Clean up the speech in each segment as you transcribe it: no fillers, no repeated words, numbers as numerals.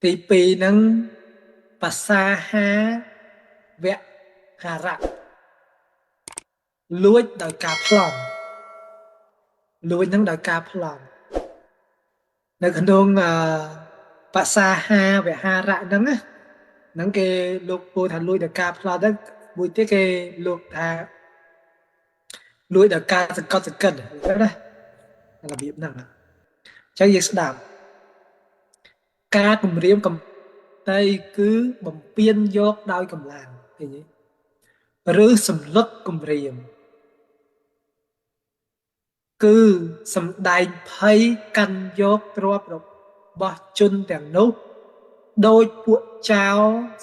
ទីពីរហ្នឹងភាសាហាវៈការៈលួចដោយការប្លន់លួចហ្នឹងដោយការប្លន់នៅក្នុងភាសាហាវៈហារៈហ្នឹងណាហ្នឹងគេលោកពោលថាលួចដោយការប្លន់ហ្នឹងមួយទៀតគេលោកថាលួចដោយការសង្កត់សង្កិនណារបៀបហ្នឹងអញ្ចឹងយើងស្ដាប់ការគម្រាមកំដីគឺបំពេញយកដោយកម្លាំងឃើញទេឬសម្លុតគម្រាមគឺសម្ដែងភ័យកាន់យកទ្រព្យរបស់ជនទាំងនោះដោយពួកចៅ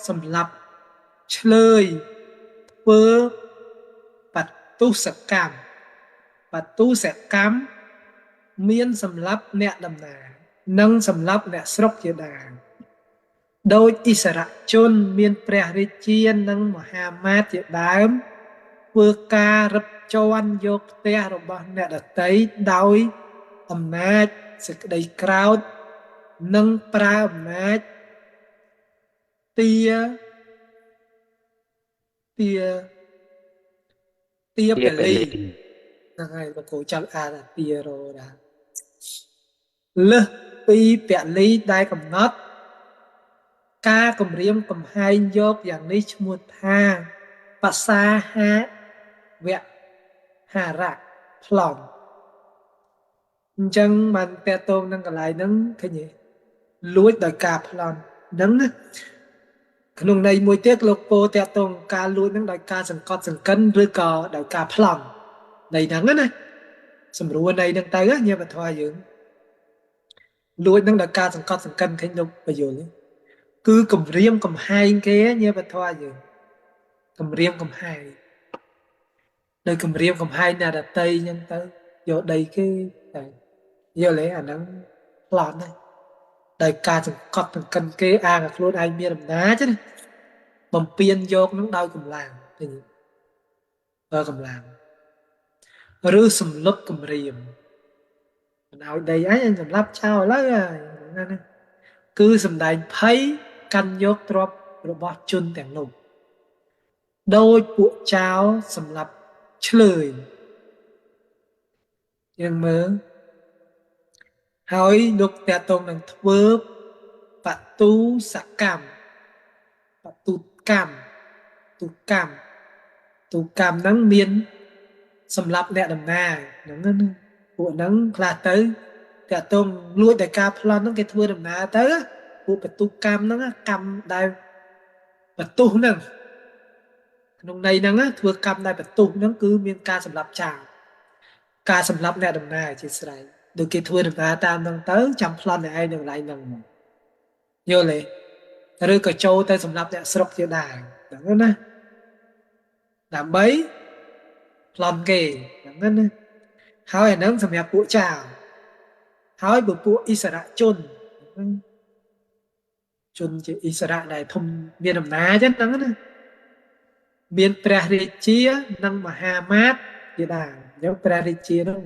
សម្លាប់ឆ្លើយធ្វើបតុសកម្មបតុសកម្មមានសម្លាប់អ្នកដំណើរនិងសម្លាប់អ្នកស្រុកជាដើមដោយឥស្សរជនមានព្រះរាជានិងមហាមាត្រជាដើមធ្វើការរឹបជាន់យកផ្ទះរបស់អ្នកដទៃដោយអំណាចសេចក្តីក្រោធនិងប្រើអំណាចទាទាទាពលីហ្នឹងហើយលោកគ្រូចង់អានទារោដែរលើសពីពលីដែលកំណត់ការគម្រាមកំហែងយកយ៉ាងនេះឈ្មោះថាបសាហាវៈហារៈប្លន់អញ្ចឹងបានតេតងនឹងកន្លែងហ្នឹងឃើញទេលួចដោយការប្លន់ហ្នឹងណាក្នុងន័យមួយទៀតលោកពោតេតងការលួចហ្នឹងដោយការសង្កត់សង្កិនឬក៏ដោយការប្លន់ន័យហ្នឹងណាសម្រួលន័យហ្នឹងទៅញាតិបធរយើងលួចហ្នឹងដោយការសង្កត់សង្កិនឃើញលោកបញ្យលគឺគម្រាមកំហែងគេញាតិបធរយើងគម្រាមកំហែងដោយគម្រាមកំហែងអ្នកដតីអញ្ចឹងទៅយកដីគេតែយល់ទេអាហ្នឹងប្លន់ហ្នឹងដោយការសង្កត់សង្កិនគេអាងឲ្យខ្លួនឯងមានអំណាចណាបំពេញយកនឹងដោយកម្លាំងឃើញបើកម្លាំងឬសម្លុតគម្រាមមិនឲ្យដីអញសម្លាប់ចោលហើយណាគឺសំដែងភ័យកាន់យកទ្រព្យរបស់ជនទាំងនោះដោយពួកចៅសម្លាប់ឆ្លើយយើងមើលហើយលោកតាតងនឹងធ្វើបតុសកម្មបតុកម្មទុកម្មទុកម្មហ្នឹងមានសម្រាប់អ្នកដំណើរហ្នឹងពួកហ្នឹងខ្លះទៅតាតងលួចដោយការប្លន់ហ្នឹងគេធ្វើដំណើរទៅពួកបតុកម្មហ្នឹងកម្មដែលបតុសហ្នឹងក្នុងន័យហ្នឹងធ្វើកម្មដែលបតុសហ្នឹងគឺមានការសម្លាប់ចោលការសម្លាប់អ្នកដំណើរជាស្រ័យដូចគេធ្វើដំណើរតាមហ្នឹងទៅចាំប្លន់អ្នកឯងនៅកន្លែងហ្នឹងយល់ទេឬក៏ចូលទៅសម្លាប់អ្នកស្រុកជាដែរហ្នឹងណាដើម្បីប្លន់គេហ្នឹងណាហើយអាហ្នឹងសម្រាប់ពួកចៅហើយបើពួកឥស្សរជនជនជាឥស្សរៈដែលធំមានអំណាចហ្នឹងណាមានព្រះរាជានិងមហាមាត្រជាដើមអញ្ចឹងព្រះរាជានោះ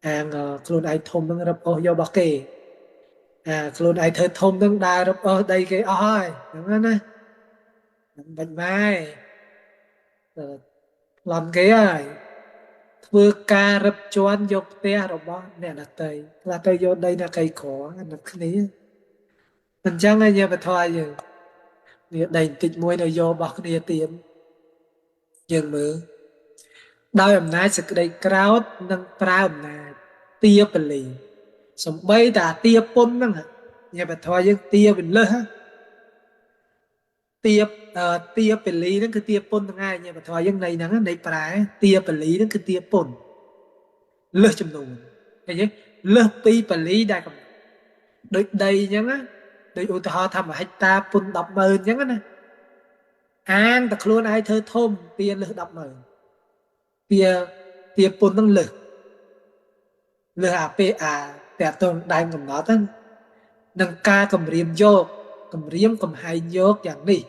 អាងខ្លួនឯងធំនឹងរឹបអូសយករបស់គេខ្លួនឯងធ្វើធំនឹងដើររឹបអូសដីគេអស់ហើយហ្នឹងណាមិនបាច់ម៉ែប្លន់គេហើយធ្វើការរឹបជាន់យកផ្ទះរបស់អ្នកដតីខ្លះទៅយកដីអ្នកកៃក្រអានឹងគ្នាអញ្ចឹងហើយញាបធរយើងនេះដីបន្តិចមួយនៅយករបស់គ្នាទៀតយើងមើលដោយអំណាចសេចក្តីក្រោធនិងប្រើអំណាចទាពលីសំបីតាទាពុនហ្នឹងញាបធរយើងទាវិលឹះទាទាពលីហ្នឹងគឺទាពុនទាំងឯងញាបធរយើងន័យហ្នឹងន័យប្រែទាពលីហ្នឹងគឺទាពុនលើសចំនួនឃើញទេលើសពីពលីដែលដូចដីអញ្ចឹងណាដូចឧទាហរណ៍ថា1ហិកតាពុន100000អញ្ចឹងណាអាងតែខ្លួនឯងធ្វើធំទាលើស100000ទាពុនហ្នឹងលើសអាពេលតែតងដែនកំណត់ហ្នឹងនឹងការគម្រាមយកគម្រាមកំហែងយកយ៉ាងនេះ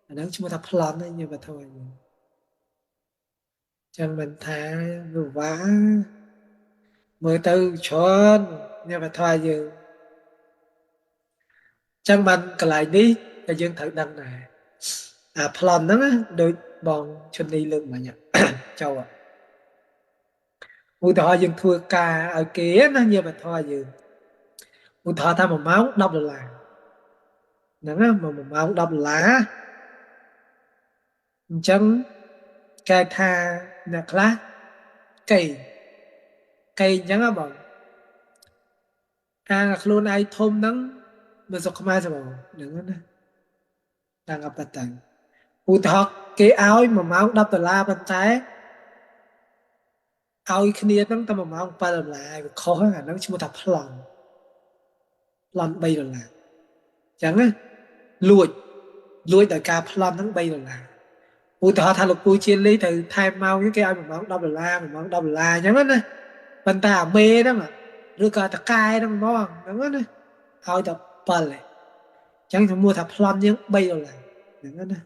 អាហ្នឹងឈ្មោះថាប្លន់ហ្នឹងញាបធរចឹងមិនថាវាវ៉ាមើលទៅច្រើនញាបធរយើង chẳng bằng cái lại đi cái dương thử đăng này plan đó đôi bọn chân đi lượng mà nhỉ châu ạ mùi thọ dương thua ca ở kia nó như mà thôi dương mùi thọ tham một máu đọc được là nè mà một máu đọc là chân cái tha nè lá cây cây chẳng á bọn luôn ai thôm nắng mà sao không ai sao bọn đừng có đang gặp bạch tận mùi thọ cái áo mà máu đọc được là bên trái ao ýគ្នាហ្នឹងតែ1 ម៉ោង7 ដុល្លារវាខុសហ្នឹងអាហ្នឹងឈ្មោះថាប្លន់3 ដុល្លារអញ្ចឹងណាលួចដោយការប្លន់ហ្នឹង3 ដុល្លារឧទាហរណ៍ថាលោកពូជាលីត្រូវថែមម៉ោងគេឲ្យ1 ម៉ោង10 ដុល្លារ1 ម៉ោង10 ដុល្លារអញ្ចឹងណាប៉ុន្តែអាមេហ្នឹងឬក៏តកែហ្នឹងហ្មងហ្នឹងណាឲ្យតែ7ឯងអញ្ចឹងឈ្មោះថាប្លន់យើង3 ដុល្លារហ្នឹងណា